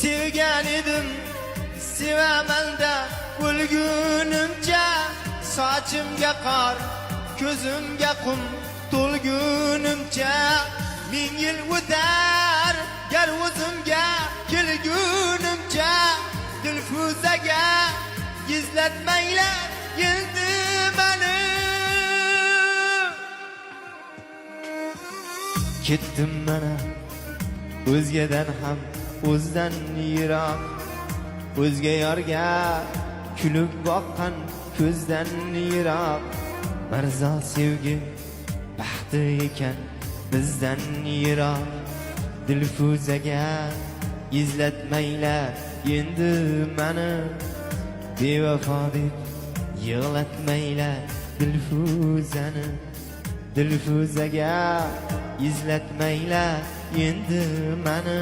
sevgan edim, sevaman-da o'lgunimcha. Sochimga qor, ko'zimga qum to'lgunimcha. Ming yil o'tar, gar o'zimga kelgunimcha. Dilfuzaga gizlatmanglar endi meni. Ketdim mana o'zgadan ham o'zdan yiroq, o'zga yorga kulib boqqan ko'zdan yiroq. Mirzo sevgi baxti ekan bizdan yiroq. Dilfuzaga izlatmanglar endi meni, bevafo deb yig'latmanglar Dilfuzani. Dilfuzaga izlatmanglar endi meni,